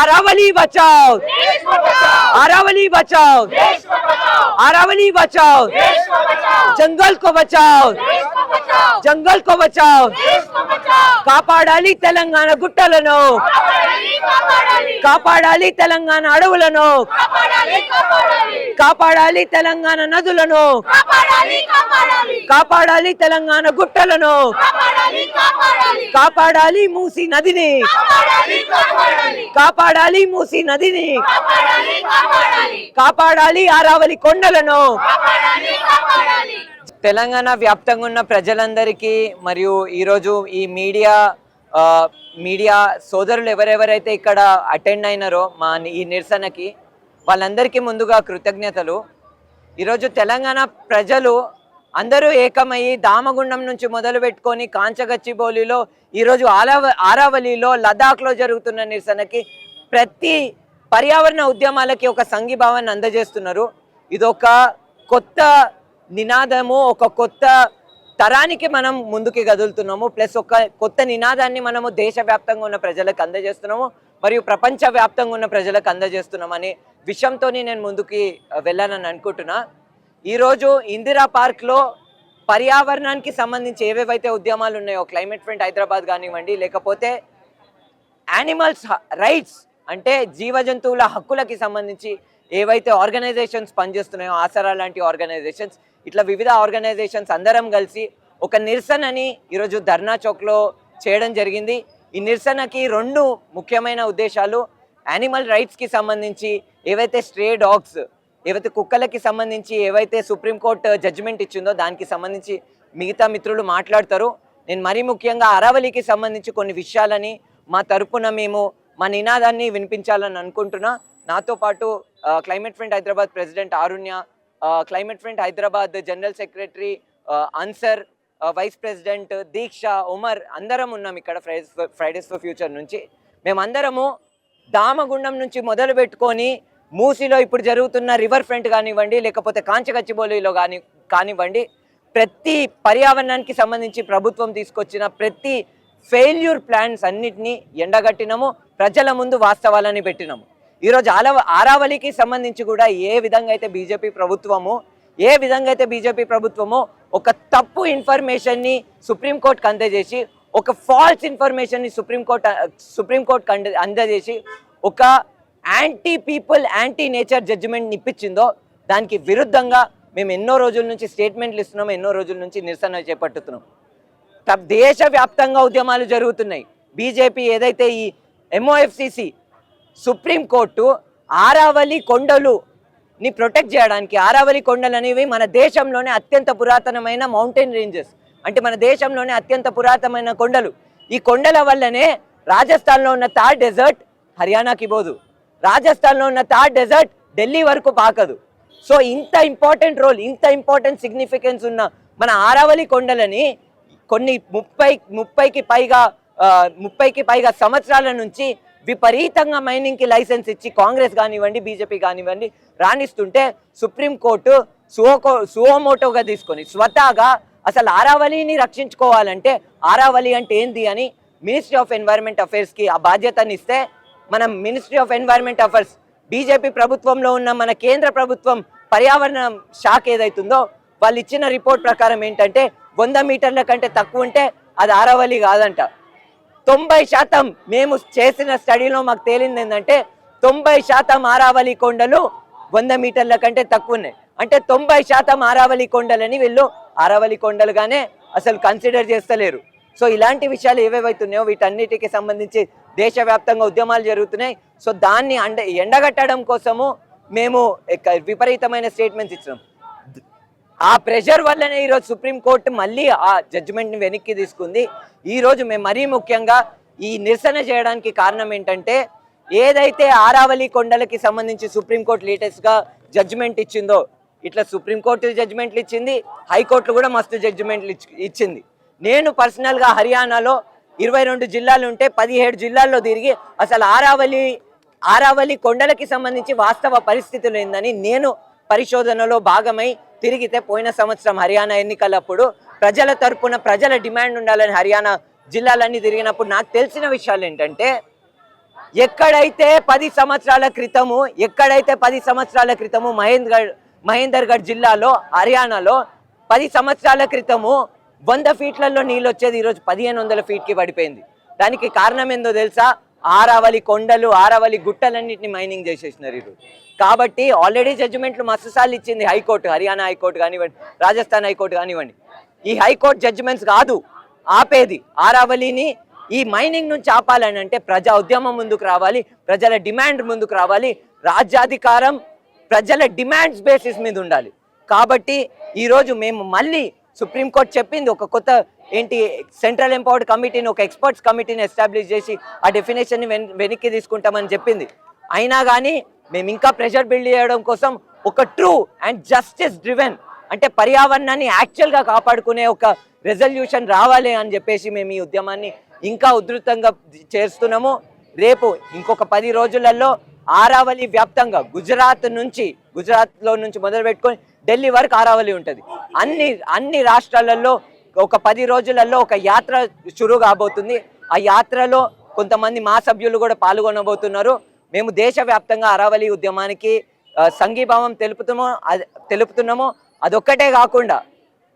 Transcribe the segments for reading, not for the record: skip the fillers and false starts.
अरावली बचाओ, अरावली बचाओ, अरावली बचाओ, जंगल को बचाओ, जंगल को बचाओ, కాపాడాలి తెలంగాణ గుట్టలను, కాపాడాలి తెలంగాణ అడవులను, కాపాడాలి తెలంగాణ నదులను, కాపాడాలి తెలంగాణ గుట్టలను, కాపాడాలి మూసీ నదిని, కాపాడాలి మూసీ నదిని, కాపాడాలి అరావలి కొండలను. తెలంగాణ వ్యాప్తంగా ఉన్న ప్రజలందరికీ మరియు ఈరోజు ఈ మీడియా సోదరులు ఎవరెవరైతే ఇక్కడ అటెండ్ అయినారో మా ఈ నిరసనకి వాళ్ళందరికీ ముందుగా కృతజ్ఞతలు. ఈరోజు తెలంగాణ ప్రజలు అందరూ ఏకమయ్యి దామగుండం నుంచి మొదలు పెట్టుకొని కాంచగచ్చిబౌలిలో ఈరోజు ఆరావలిలో లదాఖ్లో జరుగుతున్న నిరసనకి ప్రతి పర్యావరణ ఉద్యమాలకి ఒక సంఘీభావాన్ని అందజేస్తున్నారు. ఇదొక కొత్త నినాదము, ఒక కొత్త తరానికి మనం ముందుకి కదులుతున్నాము. ప్లస్ ఒక కొత్త నినాదాన్ని మనము దేశవ్యాప్తంగా ఉన్న ప్రజలకు అందజేస్తున్నాము మరియు ప్రపంచవ్యాప్తంగా ఉన్న ప్రజలకు అందజేస్తున్నాము అనే విషయంతో నేను ముందుకి వెళ్ళానని అనుకుంటున్నా. ఈరోజు ఇందిరా పార్క్లో పర్యావరణానికి సంబంధించి ఏవేవైతే ఉద్యమాలు ఉన్నాయో, క్లైమేట్ ఫ్రంట్ హైదరాబాద్ కానివ్వండి, లేకపోతే యానిమల్స్ రైట్స్ అంటే జీవ జంతువుల హక్కులకి సంబంధించి ఏవైతే ఆర్గనైజేషన్స్ పనిచేస్తున్నాయో, ఆసరా లాంటి ఆర్గనైజేషన్స్, ఇట్లా వివిధ ఆర్గనైజేషన్స్ అందరం కలిసి ఒక నిరసనని ఈరోజు ధర్నా చౌక్లో చేయడం జరిగింది. ఈ నిరసనకి రెండు ముఖ్యమైన ఉద్దేశాలు. యానిమల్ రైట్స్కి సంబంధించి ఏవైతే స్ట్రే డాగ్స్, ఏవైతే కుక్కలకి సంబంధించి ఏవైతే సుప్రీంకోర్టు జడ్జిమెంట్ ఇచ్చిందో దానికి సంబంధించి మిగతా మిత్రులు మాట్లాడతారు. నేను మరీ ముఖ్యంగా అరావలికి సంబంధించి కొన్ని విషయాలని మా తరపున మేము మా నినాదాన్ని వినిపించాలని అనుకుంటున్నా. నాతో పాటు climate front Hyderabad president Arunya, climate front Hyderabad general secretary Ansar, vice president Deeksha, Umar అందరం ఉన్నాం ఇక్కడ ఫ్రైడేస్ ఫర్ ఫ్యూచర్ నుంచి. మేమందరము దామగుండం నుంచి మొదలు పెట్టుకొని మూసీలో ఇప్పుడు జరుగుతున్న రివర్ ఫ్రంట్ కానివ్వండి, లేకపోతే కాంచగచ్చిబౌలిలో కానివ్వండి, ప్రతి పర్యావరణానికి సంబంధించి ప్రభుత్వం తీసుకొచ్చిన ప్రతి ఫెయిల్యూర్ ప్లాన్స్ అన్నిటినీ ఎండగట్టినాము, ప్రజల ముందు వాస్తవాలని పెట్టినాము. ఈరోజు ఆరావలికి సంబంధించి కూడా ఏ విధంగా అయితే బీజేపీ ప్రభుత్వము ఒక తప్పు ఇన్ఫర్మేషన్ని సుప్రీంకోర్టుకు అందజేసి, ఒక ఫాల్స్ ఇన్ఫర్మేషన్ని సుప్రీంకోర్టుకు అందజేసి ఒక యాంటీ పీపుల్ యాంటీ నేచర్ జడ్జిమెంట్ని ఇప్పించిందో దానికి విరుద్ధంగా మేము ఎన్నో రోజుల నుంచి స్టేట్మెంట్లు ఇస్తున్నాము, ఎన్నో రోజుల నుంచి నిరసన చేపట్టుతున్నాం. దేశవ్యాప్తంగా ఉద్యమాలు జరుగుతున్నాయి. బీజేపీ ఏదైతే ఈ MOFCC సుప్రీంకోర్టు ఆరావలి కొండలుని ప్రొటెక్ట్ చేయడానికి, ఆరావలి కొండలు అనేవి మన దేశంలోనే అత్యంత పురాతనమైన మౌంటైన్ రేంజెస్, అంటే మన దేశంలోనే అత్యంత పురాతనమైన కొండలు. ఈ కొండల వల్లనే రాజస్థాన్లో ఉన్న థార్ డెజర్ట్ హర్యానాకి పోదు, రాజస్థాన్లో ఉన్న థార్ డెజర్ట్ ఢిల్లీ వరకు పాకదు. సో ఇంత ఇంపార్టెంట్ రోల్, ఇంత ఇంపార్టెంట్ సిగ్నిఫికెన్స్ ఉన్న మన ఆరావలి కొండలని కొన్ని 30కి పైగా సంవత్సరాల నుంచి విపరీతంగా మైనింగ్కి లైసెన్స్ ఇచ్చి కాంగ్రెస్ కానివ్వండి, బీజేపీ కానివ్వండి రాణిస్తుంటే సుప్రీంకోర్టు సువోమోటోగా తీసుకొని స్వతహాగా అసలు ఆరావలిని రక్షించుకోవాలంటే ఆరావలి అంటే ఏంది అని మినిస్ట్రీ ఆఫ్ ఎన్వైరన్మెంట్ అఫైర్స్కి ఆ బాధ్యతని ఇస్తే, మనం ministry of environment affairs BJP ప్రభుత్వంలో ఉన్న మన కేంద్ర ప్రభుత్వం పర్యావరణ శాఖ ఏదైతుందో వాళ్ళు ఇచ్చిన రిపోర్ట్ ప్రకారం ఏంటంటే 100 మీటర్ల కంటే తక్కువ ఉంటే అది ఆరావలి కాదంట. 90% మేము చేసిన స్టడీలో మాకు తేలింది ఏంటంటే 90% ఆరావలి కొండలు 100 మీటర్ల కంటే తక్కువ ఉన్నాయి. అంటే 90% ఆరావలి కొండలని వీళ్ళు ఆరావలి కొండలుగానే అసలు కన్సిడర్ చేస్తలేరు. సో ఇలాంటి విషయాలు ఏవేవైతున్నాయో వీటన్నిటికి సంబంధించి దేశవ్యాప్తంగా ఉద్యమాలు జరుగుతున్నాయి. సో దాన్ని ఎండగట్టడం కోసము మేము విపరీతమైన స్టేట్మెంట్స్ ఇచ్చినాం. ఆ ప్రెషర్ వల్లనే ఈరోజు సుప్రీంకోర్టు మళ్ళీ ఆ జడ్జిమెంట్ని వెనక్కి తీసుకుంది. ఈరోజు మేము మరీ ముఖ్యంగా ఈ నిరసన చేయడానికి కారణం ఏంటంటే, ఏదైతే ఆరావలి కొండలకి సంబంధించి సుప్రీంకోర్టు లేటెస్ట్గా జడ్జిమెంట్ ఇచ్చిందో, ఇట్లా సుప్రీంకోర్టు జడ్జిమెంట్లు ఇచ్చింది, హైకోర్టు కూడా మస్తు జడ్జిమెంట్లు ఇచ్చింది. నేను పర్సనల్గా హర్యానాలో 22 జిల్లాలు ఉంటే 17 జిల్లాల్లో తిరిగి అసలు ఆరావలి కొండలకి సంబంధించి వాస్తవ పరిస్థితులు ఏందని నేను పరిశోధనలో భాగమై తిరిగితే, పోయిన సంవత్సరం హర్యానా ఎన్నికలప్పుడు ప్రజల తరపున ప్రజల డిమాండ్ ఉండాలని హర్యానా జిల్లాలన్నీ తిరిగినప్పుడు నాకు తెలిసిన విషయాలు ఏంటంటే, ఎక్కడైతే 10 సంవత్సరాల క్రితము మహేందర్గఢ్ జిల్లాలో హర్యానాలో 10 సంవత్సరాల క్రితము 100 ఫీట్లలో నీళ్ళు వచ్చేది, ఈరోజు 1500 ఫీట్కి పడిపోయింది. దానికి కారణం ఏందో తెలుసా? ఆరావళి కొండలు, ఆరావళి గుట్టలన్నింటినీ మైనింగ్ చేసేసినారు ఈరోజు. కాబట్టి ఆల్రెడీ జడ్జిమెంట్లు మస్తు సార్లు ఇచ్చింది హైకోర్టు, హర్యానా హైకోర్టు కానివ్వండి, రాజస్థాన్ హైకోర్టు కానివ్వండి. ఈ హైకోర్టు జడ్జిమెంట్స్ కాదు ఆపేది. ఆరావళిని ఈ మైనింగ్ నుంచి ఆపాలని అంటే ప్రజా ఉద్యమం ముందుకు రావాలి, ప్రజల డిమాండ్ ముందుకు రావాలి, రాజ్యాధికారం ప్రజల డిమాండ్స్ బేసిస్ మీద ఉండాలి. కాబట్టి ఈరోజు మేము మళ్ళీ సుప్రీంకోర్టు చెప్పింది, ఒక కొత్త సెంట్రల్ ఎంపవర్డ్ కమిటీని, ఒక ఎక్స్పర్ట్స్ కమిటీని ఎస్టాబ్లిష్ చేసి ఆ డెఫినేషన్ని వెనక్కి తీసుకుంటామని చెప్పింది. అయినా కానీ మేము ఇంకా ప్రెషర్ బిల్డ్ చేయడం కోసం ఒక ట్రూ అండ్ జస్టిస్ డ్రివెన్, అంటే పర్యావరణాన్ని యాక్చువల్గా కాపాడుకునే ఒక రెజల్యూషన్ రావాలి అని చెప్పేసి మేము ఈ ఉద్యమాన్ని ఇంకా ఉధృతంగా చేస్తున్నాము. రేపు ఇంకొక 10 రోజులలో ఆరావళి వ్యాప్తంగా గుజరాత్లో నుంచి మొదలు పెట్టుకొని ఢిల్లీ వరకు ఆరావళి ఉంటుంది. అన్ని రాష్ట్రాలలో ఒక 10 రోజులలో ఒక యాత్ర షురు కాబోతుంది. ఆ యాత్రలో కొంతమంది మా సభ్యులు కూడా పాల్గొనబోతున్నారు. మేము దేశవ్యాప్తంగా ఆరావళి ఉద్యమానికి సంఘీభావం తెలుపుతున్నాము. అదొక్కటే కాకుండా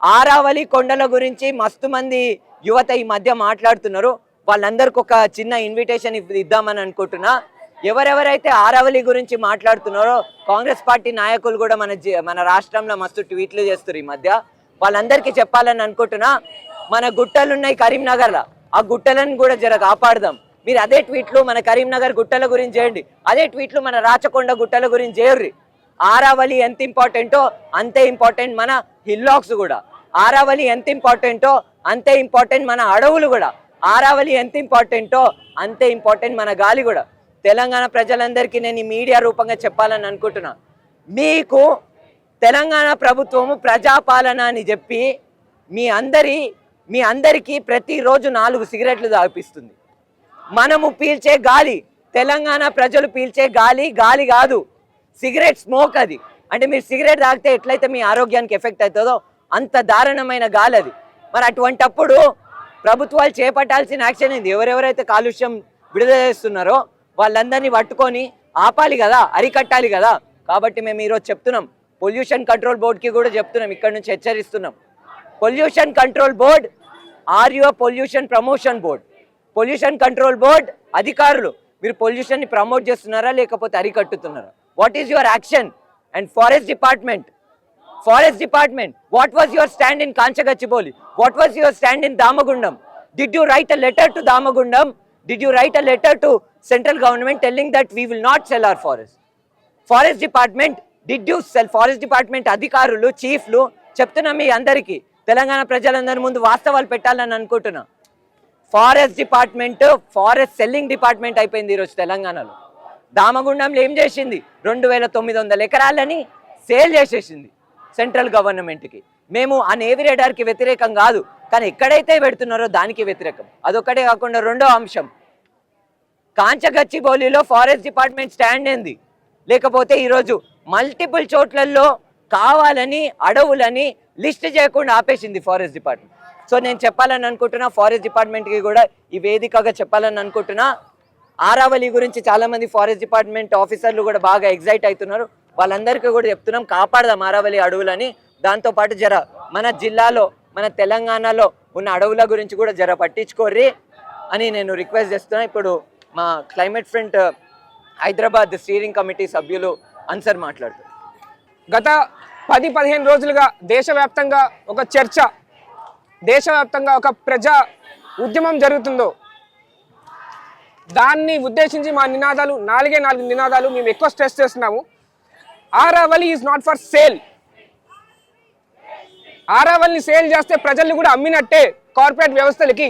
ఆరావళి కొండల గురించి మస్తు మంది యువత ఈ మధ్య మాట్లాడుతున్నారు. వాళ్ళందరికీ ఒక చిన్న ఇన్విటేషన్ ఇద్దామని అనుకుంటున్నా. ఎవరెవరైతే ఆరావళి గురించి మాట్లాడుతున్నారో కాంగ్రెస్ పార్టీ నాయకులు కూడా మన రాష్ట్రంలో మస్తు ట్వీట్లు చేస్తారు ఈ మధ్య. వాళ్ళందరికీ చెప్పాలని అనుకుంటున్నా, మన గుట్టలు ఉన్నాయి కరీంనగర్లో, ఆ గుట్టలను కూడా జర కాపాడదాం. మీరు అదే ట్వీట్లు మన కరీంనగర్ గుట్టల గురించి చేయండి, అదే ట్వీట్లు మన రాచకొండ గుట్టల గురించి చేయర్రి. ఆరావళి ఎంత ఇంపార్టెంటో అంతే ఇంపార్టెంట్ మన హిల్లాక్స్ కూడా. ఆరావళి ఎంత ఇంపార్టెంటో అంతే ఇంపార్టెంట్ మన అడవులు కూడా. ఆరావళి ఎంత ఇంపార్టెంటో అంతే ఇంపార్టెంట్ మన గాలి కూడా. తెలంగాణ ప్రజలందరికీ నేను ఈ మీడియా రూపంగా చెప్పాలని అనుకుంటున్నా, మీకు తెలంగాణ ప్రభుత్వము ప్రజాపాలన అని చెప్పి మీ అందరికీ ప్రతిరోజు 4 సిగరెట్లు తాగిపిస్తుంది. మనము పీల్చే గాలి, తెలంగాణ ప్రజలు పీల్చే గాలి కాదు, సిగరెట్ స్మోక్ అది. అంటే మీరు సిగరెట్ తాగితే ఎట్లయితే మీ ఆరోగ్యానికి ఎఫెక్ట్ అవుతుందో అంత దారుణమైన గాలి అది. మరి అటువంటప్పుడు ప్రభుత్వాలు చేపట్టాల్సిన యాక్షన్ ఏంది? ఎవరెవరైతే కాలుష్యం విడుదల చేస్తున్నారో వాళ్ళందరినీ పట్టుకొని ఆపాలి కదా, అరికట్టాలి కదా. కాబట్టి మేము ఈరోజు చెప్తున్నాం, పొల్యూషన్ కంట్రోల్ బోర్డ్కి కూడా చెప్తున్నాం, ఇక్కడ నుంచి హెచ్చరిస్తున్నాం. Pollution control board are your pollution promotion board. Pollution control board అధికారులు, మీరు పొల్యూషన్ని ప్రమోట్ చేస్తున్నారా లేకపోతే అరికట్టుతున్నారా? What is your action? And forest department, what was your stand in Kanchagachiboli? What was your stand in Damagundam? Did you write a letter to Damagundam? Did you write a letter to central government telling that we will not sell our forest? Forest department, did you sell? Forest department అధికారులు, చీఫ్లు చెప్తున్నా మీ అందరికీ, తెలంగాణ ప్రజలందరి ముందు వాస్తవాలు పెట్టాలని అనుకుంటున్నా. Forest department forest selling department అయిపోయింది ఈరోజు తెలంగాణలో. దామగుండంలో ఏం చేసింది? 2900 ఎకరాలని సేల్ చేసేసింది సెంట్రల్ గవర్నమెంట్కి. మేము ఆ నేవీ రేడార్కి వ్యతిరేకం కాదు, కానీ ఎక్కడైతే పెడుతున్నారో దానికి వ్యతిరేకం. అదొక్కటే కాకుండా రెండో అంశం, కాంచగచ్చిబౌలిలో ఫారెస్ట్ డిపార్ట్మెంట్ స్టాండ్ ఏంది? లేకపోతే ఈరోజు మల్టిపుల్ చోట్లలో కావాలని అడవులని లిస్ట్ చేయకుండా ఆపేసింది ఫారెస్ట్ డిపార్ట్మెంట్. సో నేను చెప్పాలని అనుకుంటున్నా, ఫారెస్ట్ డిపార్ట్మెంట్కి కూడా ఈ వేదికగా చెప్పాలని అనుకుంటున్నా. ఆరావళి గురించి చాలామంది ఫారెస్ట్ డిపార్ట్మెంట్ ఆఫీసర్లు కూడా బాగా ఎగ్జైట్ అవుతున్నారు. వాళ్ళందరికీ కూడా చెప్తున్నాం, కాపాడదాం ఆరావళి అడవులని. దాంతోపాటు జర మన జిల్లాలో, మన తెలంగాణలో ఉన్న అడవుల గురించి కూడా జర పట్టించుకోర్రి అని నేను రిక్వెస్ట్ చేస్తున్నా. ఇప్పుడు మా climate front Hyderabad steering committee సభ్యులు అన్సర్ మాట్లాడుతారు. గత 10-15 రోజులుగా దేశవ్యాప్తంగా ఒక చర్చ, దేశవ్యాప్తంగా ఒక ప్రజా ఉద్యమం జరుగుతుందో దాన్ని ఉద్దేశించి మా నినాదాలు 4 నినాదాలు మేము ఎక్కువ స్ట్రెస్ చేస్తున్నాము. Aravalli is not for sale. ఆరావళిని సేల్ చేస్తే ప్రజల్ని కూడా అమ్మినట్టే కార్పొరేట్ వ్యవస్థలకి.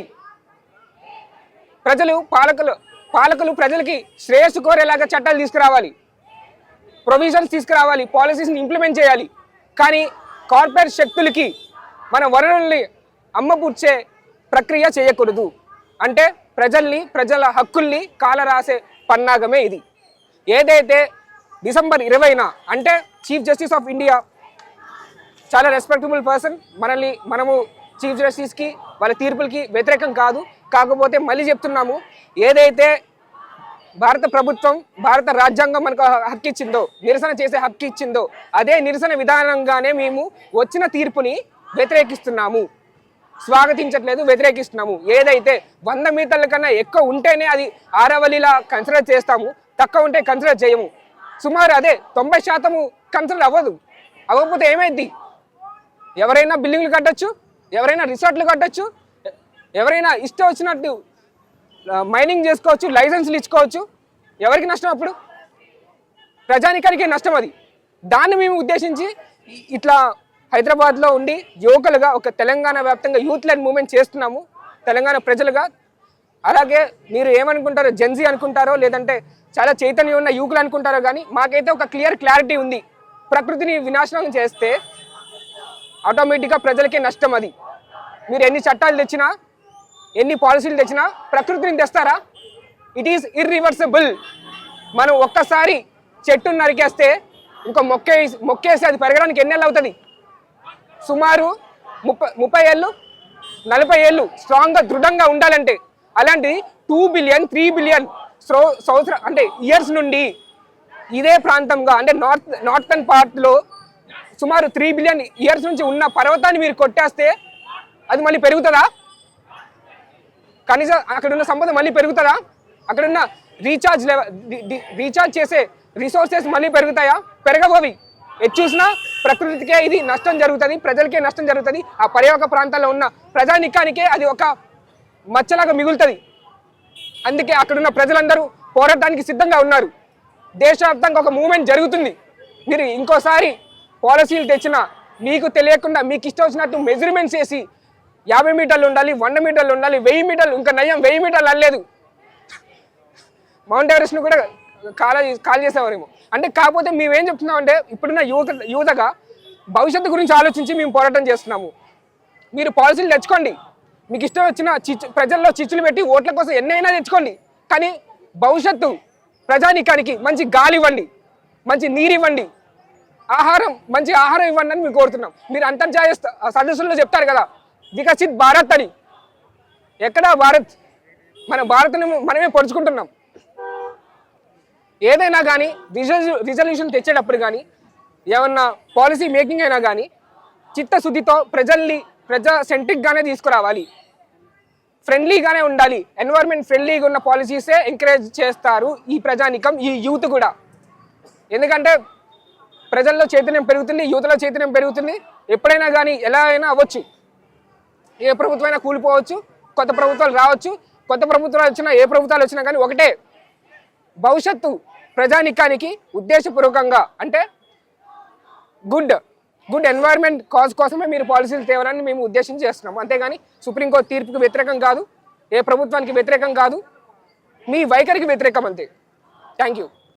పాలకులు ప్రజలకి శ్రేయస్సు కోరేలాగా చట్టాలు తీసుకురావాలి, ప్రొవిజన్స్ తీసుకురావాలి, పాలసీస్ని ఇంప్లిమెంట్ చేయాలి. కానీ కార్పొరేట్ శక్తులకి మన వనరుల్ని అమ్మపుచ్చే ప్రక్రియ చేయకూడదు. అంటే ప్రజల హక్కుల్ని కాలరాసే పన్నాగమే ఇది. ఏదైతే డిసెంబర్ 20న, అంటే చీఫ్ జస్టిస్ ఆఫ్ ఇండియా చాలా రెస్పెక్టబుల్ పర్సన్, మనము చీఫ్ జస్టిస్కి వాళ్ళ తీర్పులకి వ్యతిరేకం కాదు. కాకపోతే మళ్ళీ చెప్తున్నాము, ఏదైతే భారత ప్రభుత్వం భారత రాజ్యాంగం మనకు హక్కు ఇచ్చిందో, నిరసన చేసే హక్కు ఇచ్చిందో, అదే నిరసన విధానంగానే మేము వచ్చిన తీర్పుని వ్యతిరేకిస్తున్నాము, స్వాగతించట్లేదు, వ్యతిరేకిస్తున్నాము. ఏదైతే 100 మీటర్ల కన్నా ఎక్కువ ఉంటేనే అది ఆరవల్లిలా కన్సిడర్ చేస్తాము, తక్కువ ఉంటే కన్సిడర్ చేయము. సుమారు అదే 90% కన్సిడర్ అవ్వకపోతే ఏమైంది? ఎవరైనా బిల్డింగ్లు కట్టచ్చు, ఎవరైనా రిసార్ట్లు కట్టచ్చు, ఎవరైనా ఇష్టం వచ్చినట్టు మైనింగ్ చేసుకోవచ్చు, లైసెన్సులు ఇచ్చుకోవచ్చు. ఎవరికి నష్టం అప్పుడు? ప్రజానికానికే నష్టం. అది దాన్ని మేము ఉద్దేశించి ఇట్లా హైదరాబాద్లో ఉండి యువకులుగా ఒక తెలంగాణ వ్యాప్తంగా యూత్ లైన్ మూవ్మెంట్ చేస్తున్నాము, తెలంగాణ ప్రజలుగా. అలాగే మీరు ఏమనుకుంటారో, జెన్జీ అనుకుంటారో, లేదంటే చాలా చైతన్యం ఉన్న యువకులు అనుకుంటారో, కానీ మాకైతే ఒక క్లారిటీ ఉంది. ప్రకృతిని వినాశనం చేస్తే ఆటోమేటిక్గా ప్రజలకే నష్టం. అది మీరు ఎన్ని చట్టాలు తెచ్చినా, ఎన్ని పాలసీలు తెచ్చినా ప్రకృతిని తెస్తారా? It is irreversible. మనం ఒక్కసారి చెట్టును నరికేస్తే ఇంకో మొక్కేసి అది పెరగడానికి ఎన్ని ఏళ్ళు అవుతుంది? సుమారు 30 ఏళ్ళు 40 ఏళ్ళు స్ట్రాంగ్గా దృఢంగా ఉండాలంటే. అలాంటి 2 బిలియన్ 3 బిలియన్ సంవత్సరం అంటే ఇయర్స్ నుండి ఇదే ప్రాంతంగా అంటే నార్థన్ పార్ట్లో సుమారు 3 బిలియన్ ఇయర్స్ నుంచి ఉన్న పర్వతాన్ని మీరు కొట్టేస్తే అది మళ్ళీ పెరుగుతుందా? కనీసం అక్కడ ఉన్న సంపద మళ్ళీ పెరుగుతుందా? అక్కడున్న రీఛార్జ్ చేసే రిసోర్సెస్ మళ్ళీ పెరుగుతాయా? పెరగబోవి. ఎటు చూసినా ప్రకృతికే ఇది నష్టం జరుగుతుంది, ప్రజలకే నష్టం జరుగుతుంది. ఆ పర్యావరణ ప్రాంతాల్లో ఉన్న ప్రజానికానికే అది ఒక మచ్చలాగా మిగులుతుంది. అందుకే అక్కడున్న ప్రజలందరూ పోరాటానికి సిద్ధంగా ఉన్నారు. దేశవ్యాప్తంగా ఒక మూవ్మెంట్ జరుగుతుంది. మీరు ఇంకోసారి పాలసీలు తెచ్చినా మీకు తెలియకుండా మీకు ఇష్టం వచ్చినట్టు మెజర్మెంట్స్ చేసి 50 మీటర్లు ఉండాలి, 100 మీటర్లు ఉండాలి, 1000 మీటర్లు, ఇంకా నయం 1000 మీటర్లు అనలేదు, మౌంట్ ఎవరెస్ట్ను కూడా కాల్ చేసేవారేమో. అంటే కాకపోతే మేమేం చెప్తున్నాం అంటే ఇప్పుడున్న యువతగా భవిష్యత్తు గురించి ఆలోచించి మేము పోరాటం చేస్తున్నాము. మీరు పాలసీలు తెచ్చుకోండి, మీకు ఇష్టం వచ్చిన ప్రజల్లో చిచ్చులు పెట్టి ఓట్ల కోసం ఎన్నైనా తెచ్చుకోండి, కానీ భవిష్యత్తు ప్రజానికానికి మంచి గాలి ఇవ్వండి, మంచి నీరు ఇవ్వండి, మంచి ఆహారం ఇవ్వండి అని మేము కోరుతున్నాం. మీరు అంతర్జాతీయ సదస్సుల్లో చెప్తారు కదా వికసిత్ భారత్ అని. ఎక్కడా భారత్? మన భారత్ని మనమే పొడుచుకుంటున్నాం. ఏదైనా కానీ రిజల్యూషన్ తెచ్చేటప్పుడు కానీ ఏమన్నా పాలసీ మేకింగ్ అయినా కానీ చిత్తశుద్ధితో ప్రజా సెంట్రిక్గానే తీసుకురావాలి, ఫ్రెండ్లీగానే ఉండాలి. ఎన్వైర్న్మెంట్ ఫ్రెండ్లీగా ఉన్న పాలసీసే ఎంకరేజ్ చేస్తారు ఈ ప్రజానికం, ఈ యూత్ కూడా. ఎందుకంటే ప్రజల్లో చైతన్యం పెరుగుతుంది, యువతలో చైతన్యం పెరుగుతుంది. ఎప్పుడైనా కానీ ఎలా అయినా అవ్వచ్చు, ఏ ప్రభుత్వమైనా కూలిపోవచ్చు, కొత్త ప్రభుత్వాలు రావచ్చు. కొత్త ప్రభుత్వాలు వచ్చినా ఏ ప్రభుత్వాలు వచ్చినా కానీ ఒకటే, భవిష్యత్తు ప్రజానికానికి ఉద్దేశపూర్వకంగా అంటే గుడ్ ఎన్వైర్న్మెంట్ కాజ్ కోసమే మీరు పాలసీలు తేవాలని మేము ఉద్దేశించి చేస్తున్నాం. అంతేగాని సుప్రీంకోర్టు తీర్పుకి వ్యతిరేకం కాదు, ఏ ప్రభుత్వానికి వ్యతిరేకం కాదు, మీ వైఖరికి వ్యతిరేకం అంతే. Thank you.